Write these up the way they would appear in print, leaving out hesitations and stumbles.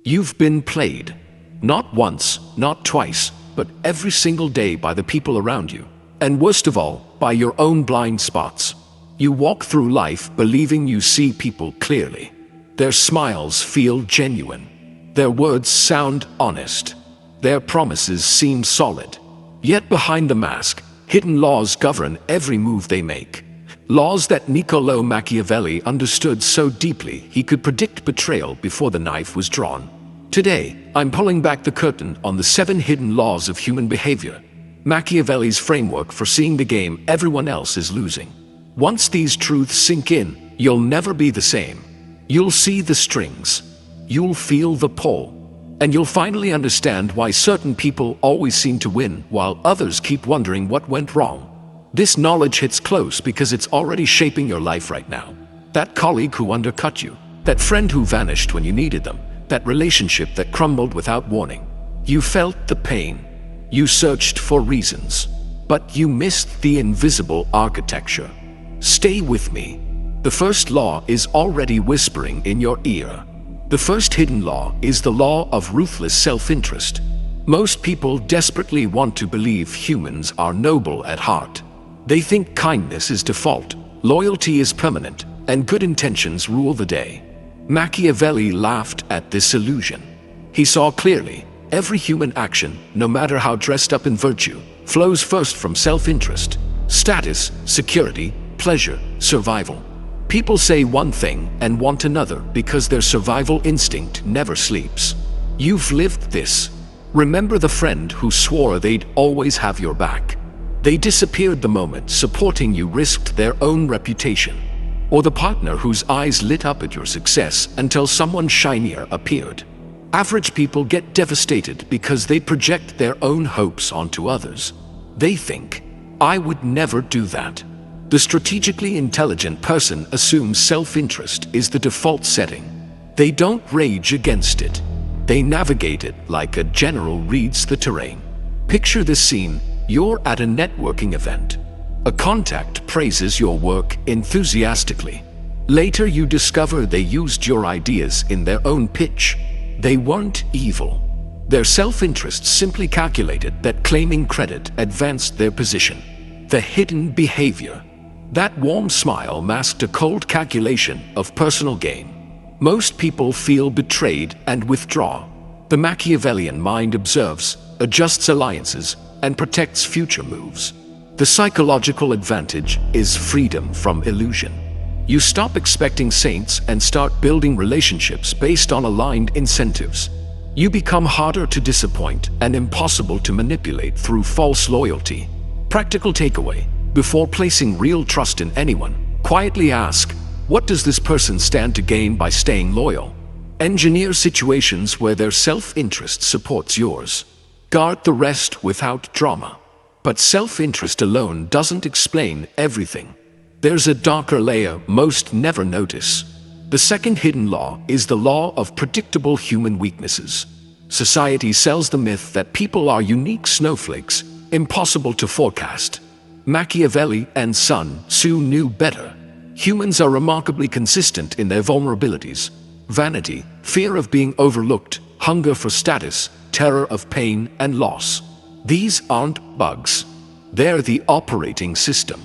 You've been played. Not once, not twice, but every single day by the people around you. And worst of all, by your own blind spots. You walk through life believing you see people clearly. Their smiles feel genuine. Their words sound honest. Their promises seem solid. Yet behind the mask, hidden laws govern every move they make. Laws that Niccolo Machiavelli understood so deeply he could predict betrayal before the knife was drawn. Today, I'm pulling back the curtain on the 7 hidden laws of human behavior. Machiavelli's framework for seeing the game everyone else is losing. Once these truths sink in, you'll never be the same. You'll see the strings. You'll feel the pull. And you'll finally understand why certain people always seem to win while others keep wondering what went wrong. This knowledge hits close because it's already shaping your life right now. That colleague who undercut you, that friend who vanished when you needed them, that relationship that crumbled without warning. You felt the pain. You searched for reasons. But you missed the invisible architecture. Stay with me. The first law is already whispering in your ear. The first hidden law is the law of ruthless self-interest. Most people desperately want to believe humans are noble at heart. They think kindness is default, loyalty is permanent, and good intentions rule the day. Machiavelli laughed at this illusion. He saw clearly, every human action, no matter how dressed up in virtue, flows first from self-interest, status, security, pleasure, survival. People say one thing and want another because their survival instinct never sleeps. You've lived this. Remember the friend who swore they'd always have your back. They disappeared the moment supporting you risked their own reputation. Or the partner whose eyes lit up at your success until someone shinier appeared. Average people get devastated because they project their own hopes onto others. They think, I would never do that. The strategically intelligent person assumes self-interest is the default setting. They don't rage against it. They navigate it like a general reads the terrain. Picture this scene. You're at a networking event. A contact praises your work enthusiastically. Later you discover they used your ideas in their own pitch. They weren't evil. Their self-interest simply calculated that claiming credit advanced their position. The hidden behavior. That warm smile masked a cold calculation of personal gain. Most people feel betrayed and withdraw. The Machiavellian mind observes, adjusts alliances, and protects future moves. The psychological advantage is freedom from illusion. You stop expecting saints and start building relationships based on aligned incentives. You become harder to disappoint and impossible to manipulate through false loyalty. Practical takeaway: before placing real trust in anyone, quietly ask, what does this person stand to gain by staying loyal? Engineer situations where their self-interest supports yours. Guard the rest without drama. But self-interest alone doesn't explain everything. There's a darker layer most never notice. The second hidden law is the law of predictable human weaknesses. Society sells the myth that people are unique snowflakes, impossible to forecast. Machiavelli and Sun Tzu knew better. Humans are remarkably consistent in their vulnerabilities. Vanity, fear of being overlooked, hunger for status, terror of pain and loss. These aren't bugs. They're the operating system.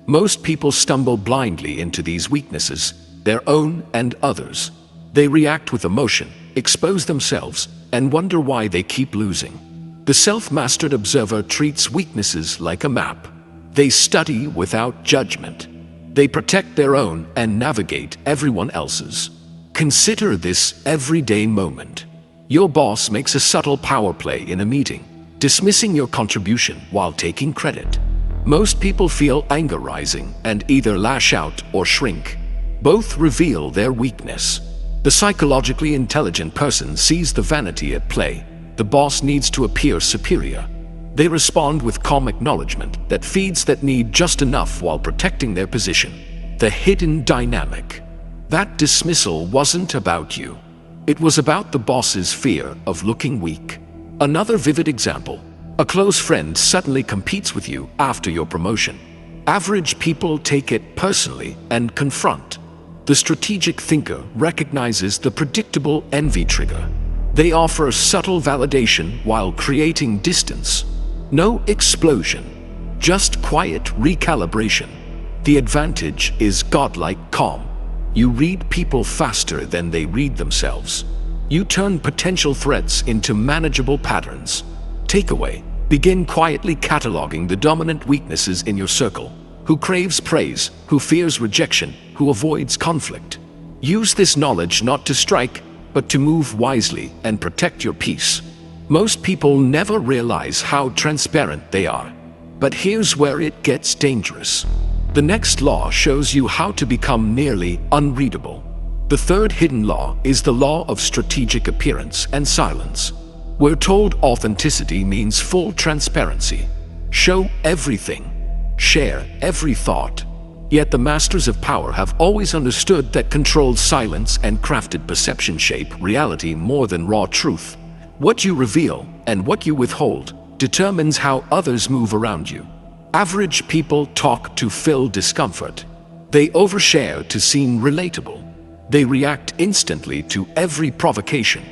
Most people stumble blindly into these weaknesses, their own and others. They react with emotion, expose themselves, and wonder why they keep losing. The self-mastered observer treats weaknesses like a map. They study without judgment. They protect their own and navigate everyone else's. Consider this everyday moment. Your boss makes a subtle power play in a meeting, dismissing your contribution while taking credit. Most people feel anger rising and either lash out or shrink. Both reveal their weakness. The psychologically intelligent person sees the vanity at play. The boss needs to appear superior. They respond with calm acknowledgement that feeds that need just enough while protecting their position. The hidden dynamic. That dismissal wasn't about you. It was about the boss's fear of looking weak. Another vivid example. A close friend suddenly competes with you after your promotion. Average people take it personally and confront. The strategic thinker recognizes the predictable envy trigger. They offer subtle validation while creating distance. No explosion, just quiet recalibration. The advantage is godlike calm. You read people faster than they read themselves. You turn potential threats into manageable patterns. Takeaway: begin quietly cataloging the dominant weaknesses in your circle. Who craves praise, who fears rejection, who avoids conflict. Use this knowledge not to strike, but to move wisely and protect your peace. Most people never realize how transparent they are. But here's where it gets dangerous. The next law shows you how to become nearly unreadable. The third hidden law is the law of strategic appearance and silence. We're told authenticity means full transparency. Show everything. Share every thought. Yet the masters of power have always understood that controlled silence and crafted perception shape reality more than raw truth. What you reveal and what you withhold determines how others move around you. Average people talk to fill discomfort. They overshare to seem relatable. They react instantly to every provocation.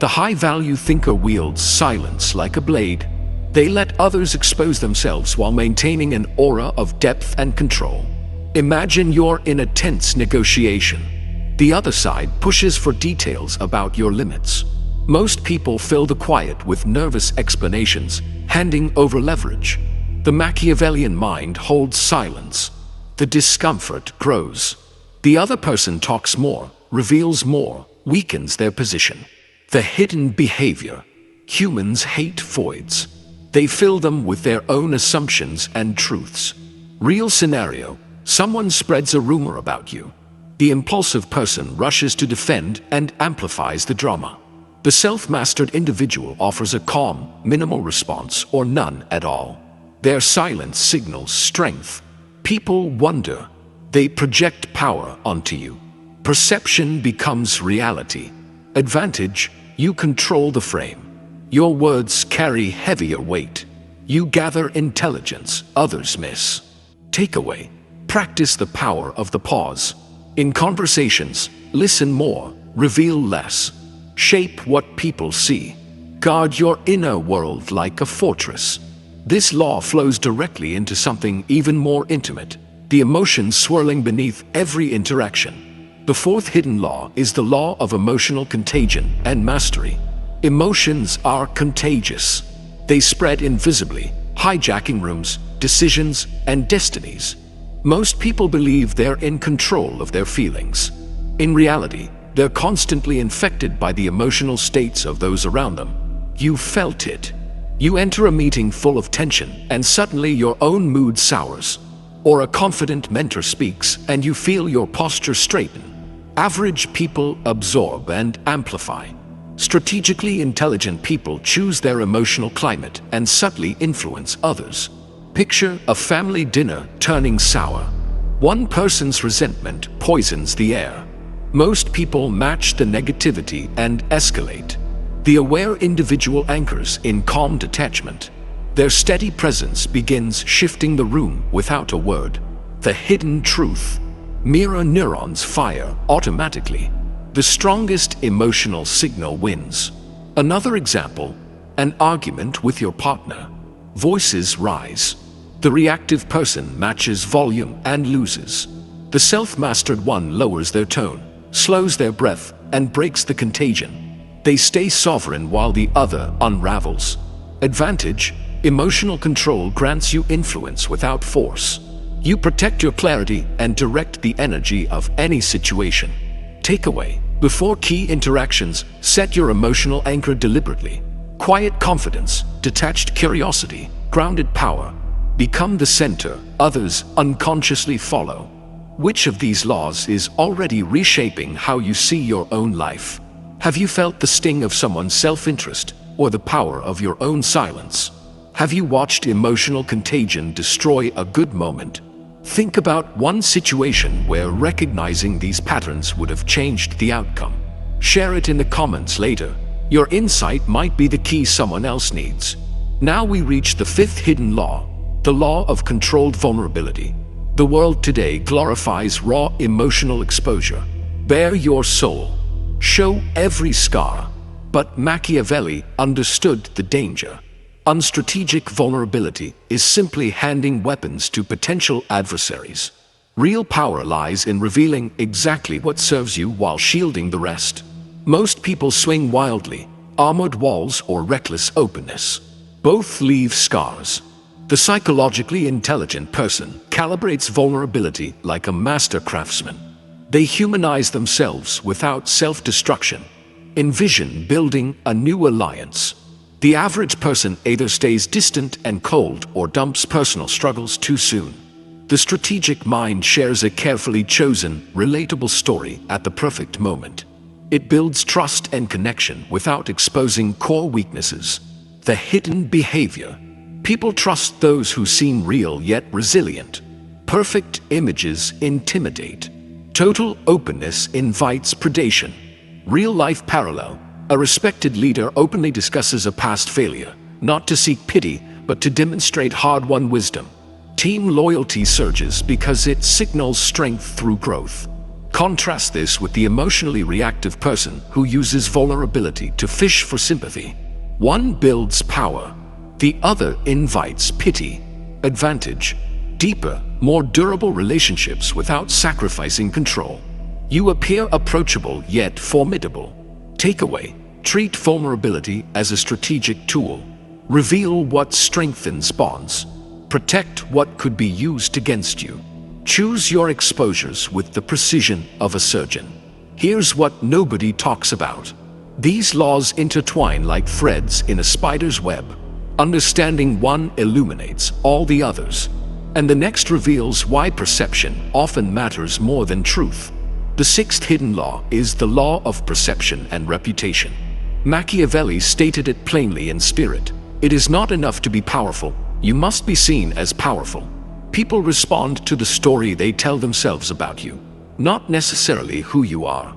The high-value thinker wields silence like a blade. They let others expose themselves while maintaining an aura of depth and control. Imagine you're in a tense negotiation. The other side pushes for details about your limits. Most people fill the quiet with nervous explanations, handing over leverage. The Machiavellian mind holds silence. The discomfort grows. The other person talks more, reveals more, weakens their position. The hidden behavior. Humans hate voids. They fill them with their own assumptions and truths. Real scenario: someone spreads a rumor about you. The impulsive person rushes to defend and amplifies the drama. The self-mastered individual offers a calm, minimal response or none at all. Their silence signals strength. People wonder. They project power onto you. Perception becomes reality. Advantage: you control the frame. Your words carry heavier weight. You gather intelligence others miss. Takeaway: practice the power of the pause. In conversations, listen more, reveal less. Shape what people see. Guard your inner world like a fortress. This law flows directly into something even more intimate: the emotions swirling beneath every interaction. The fourth hidden law is the law of emotional contagion and mastery. Emotions are contagious. They spread invisibly, hijacking rooms, decisions, and destinies. Most people believe they're in control of their feelings. In reality, they're constantly infected by the emotional states of those around them. You felt it. You enter a meeting full of tension, and suddenly your own mood sours. Or a confident mentor speaks, and you feel your posture straighten. Average people absorb and amplify. Strategically intelligent people choose their emotional climate and subtly influence others. Picture a family dinner turning sour. One person's resentment poisons the air. Most people match the negativity and escalate. The aware individual anchors in calm detachment. Their steady presence begins shifting the room without a word. The hidden truth. Mirror neurons fire automatically. The strongest emotional signal wins. Another example: an argument with your partner. Voices rise. The reactive person matches volume and loses. The self-mastered one lowers their tone, slows their breath, and breaks the contagion. They stay sovereign while the other unravels. Advantage: emotional control grants you influence without force. You protect your clarity and direct the energy of any situation. Takeaway: before key interactions, set your emotional anchor deliberately. Quiet confidence, detached curiosity, grounded power. Become the center, others unconsciously follow. Which of these laws is already reshaping how you see your own life? Have you felt the sting of someone's self-interest or the power of your own silence? Have you watched emotional contagion destroy a good moment? Think about one situation where recognizing these patterns would have changed the outcome. Share it in the comments later. Your insight might be the key someone else needs. Now we reach the fifth hidden law, the law of controlled vulnerability. The world today glorifies raw emotional exposure. Bare your soul. Show every scar. But Machiavelli understood the danger. Unstrategic vulnerability is simply handing weapons to potential adversaries. Real power lies in revealing exactly what serves you while shielding the rest. Most people swing wildly, armored walls or reckless openness. Both leave scars. The psychologically intelligent person calibrates vulnerability like a master craftsman. They humanize themselves without self-destruction. Envision building a new alliance. The average person either stays distant and cold or dumps personal struggles too soon. The strategic mind shares a carefully chosen, relatable story at the perfect moment. It builds trust and connection without exposing core weaknesses. The hidden behavior. People trust those who seem real yet resilient. Perfect images intimidate. Total openness invites predation. Real-life parallel. A respected leader openly discusses a past failure, not to seek pity, but to demonstrate hard-won wisdom. Team loyalty surges because it signals strength through growth. Contrast this with the emotionally reactive person who uses vulnerability to fish for sympathy. One builds power. The other invites pity. Advantage: deeper, more durable relationships without sacrificing control. You appear approachable yet formidable. Takeaway: treat vulnerability as a strategic tool. Reveal what strengthens bonds. Protect what could be used against you. Choose your exposures with the precision of a surgeon. Here's what nobody talks about. These laws intertwine like threads in a spider's web. Understanding one illuminates all the others. And the next reveals why perception often matters more than truth. The sixth hidden law is the law of perception and reputation. Machiavelli stated it plainly in spirit. It is not enough to be powerful, you must be seen as powerful. People respond to the story they tell themselves about you, not necessarily who you are.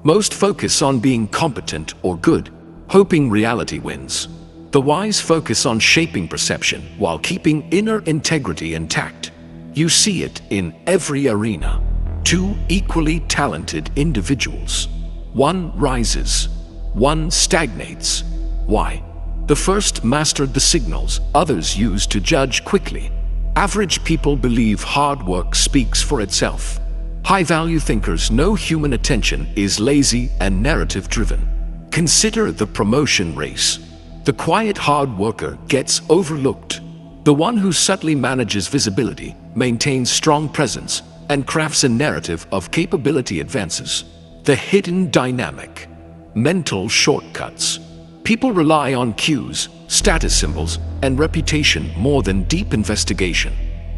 Most focus on being competent or good, hoping reality wins. The wise focus on shaping perception while keeping inner integrity intact. You see it in every arena. Two equally talented individuals. One rises, one stagnates. Why? The first mastered the signals others used to judge quickly. Average people believe hard work speaks for itself. High-value thinkers know human attention is lazy and narrative-driven. Consider the promotion race. The quiet hard worker gets overlooked. The one who subtly manages visibility, maintains strong presence, and crafts a narrative of capability advances. The hidden dynamic. Mental shortcuts. People rely on cues, status symbols, and reputation more than deep investigation.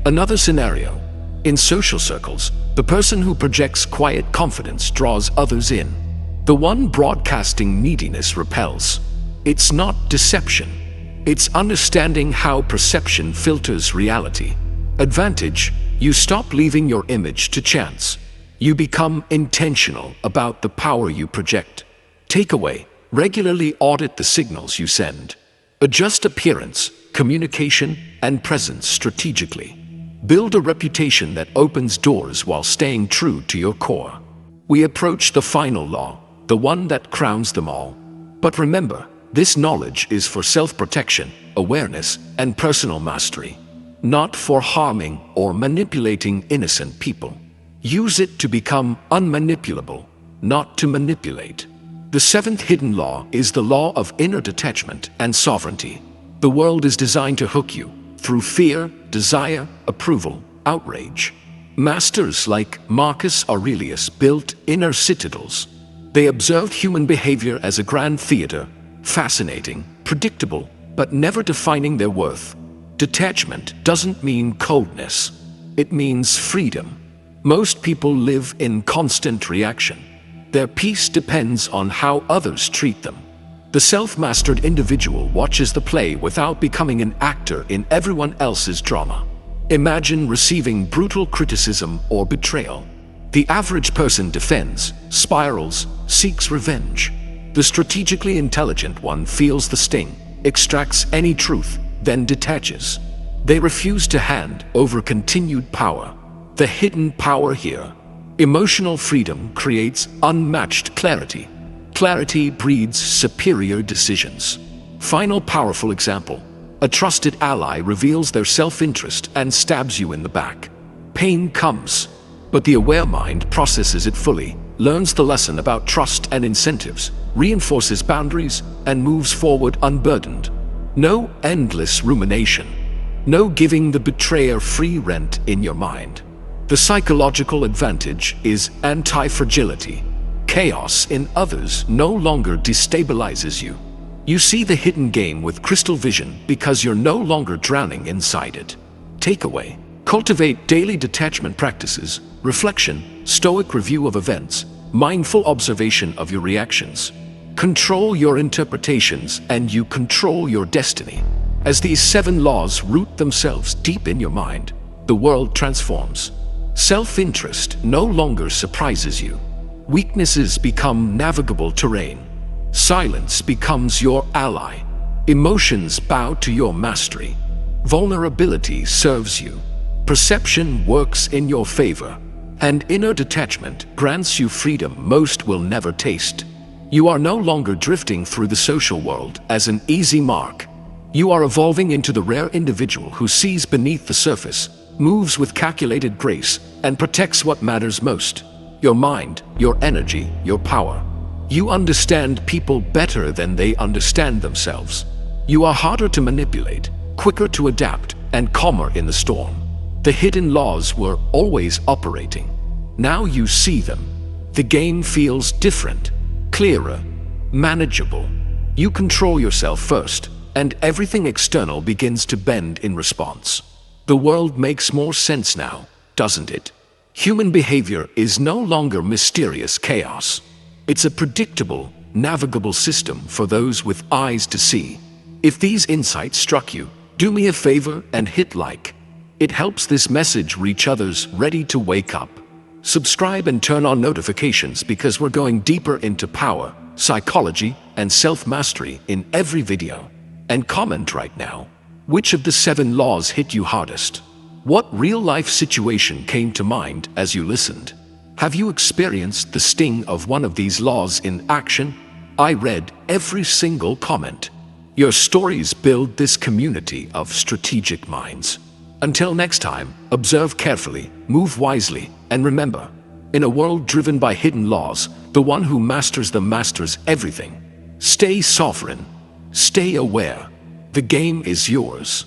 Another scenario. In social circles, the person who projects quiet confidence draws others in. The one broadcasting neediness repels. It's not deception. It's understanding how perception filters reality. Advantage: you stop leaving your image to chance. You become intentional about the power you project. Takeaway: regularly audit the signals you send. Adjust appearance, communication, and presence strategically. Build a reputation that opens doors while staying true to your core. We approach the final law, the one that crowns them all. But remember, this knowledge is for self-protection, awareness, and personal mastery, not for harming or manipulating innocent people. Use it to become unmanipulable, not to manipulate. The seventh hidden law is the law of inner detachment and sovereignty. The world is designed to hook you through fear, desire, approval, outrage. Masters like Marcus Aurelius built inner citadels. They observed human behavior as a grand theater, fascinating, predictable, but never defining their worth. Detachment doesn't mean coldness. It means freedom. Most people live in constant reaction. Their peace depends on how others treat them. The self-mastered individual watches the play without becoming an actor in everyone else's drama. Imagine receiving brutal criticism or betrayal. The average person defends, spirals, seeks revenge. The strategically intelligent one feels the sting, extracts any truth, then detaches. They refuse to hand over continued power. The hidden power here. Emotional freedom creates unmatched clarity. Clarity breeds superior decisions. Final powerful example. A trusted ally reveals their self-interest and stabs you in the back. Pain comes, but the aware mind processes it fully, learns the lesson about trust and incentives, reinforces boundaries, and moves forward unburdened. No endless rumination. No giving the betrayer free rent in your mind. The psychological advantage is anti-fragility. Chaos in others no longer destabilizes you. You see the hidden game with crystal vision because you're no longer drowning inside it. Takeaway: cultivate daily detachment practices, reflection, stoic review of events, mindful observation of your reactions. Control your interpretations and you control your destiny. As these 7 laws root themselves deep in your mind, the world transforms. Self-interest no longer surprises you. Weaknesses become navigable terrain. Silence becomes your ally. Emotions bow to your mastery. Vulnerability serves you. Perception works in your favor. And inner detachment grants you freedom most will never taste. You are no longer drifting through the social world as an easy mark. You are evolving into the rare individual who sees beneath the surface, moves with calculated grace, and protects what matters most: your mind, your energy, your power. You understand people better than they understand themselves. You are harder to manipulate, quicker to adapt, and calmer in the storm. The hidden laws were always operating. Now you see them. The game feels different, clearer, manageable. You control yourself first, and everything external begins to bend in response. The world makes more sense now, doesn't it? Human behavior is no longer mysterious chaos. It's a predictable, navigable system for those with eyes to see. If these insights struck you, do me a favor and hit like. It helps this message reach others ready to wake up. Subscribe and turn on notifications because we're going deeper into power, psychology, and self-mastery in every video. And comment right now. Which of the 7 laws hit you hardest? What real-life situation came to mind as you listened? Have you experienced the sting of one of these laws in action? I read every single comment. Your stories build this community of strategic minds. Until next time, observe carefully, move wisely, and remember, in a world driven by hidden laws, the one who masters them masters everything. Stay sovereign. Stay aware. The game is yours.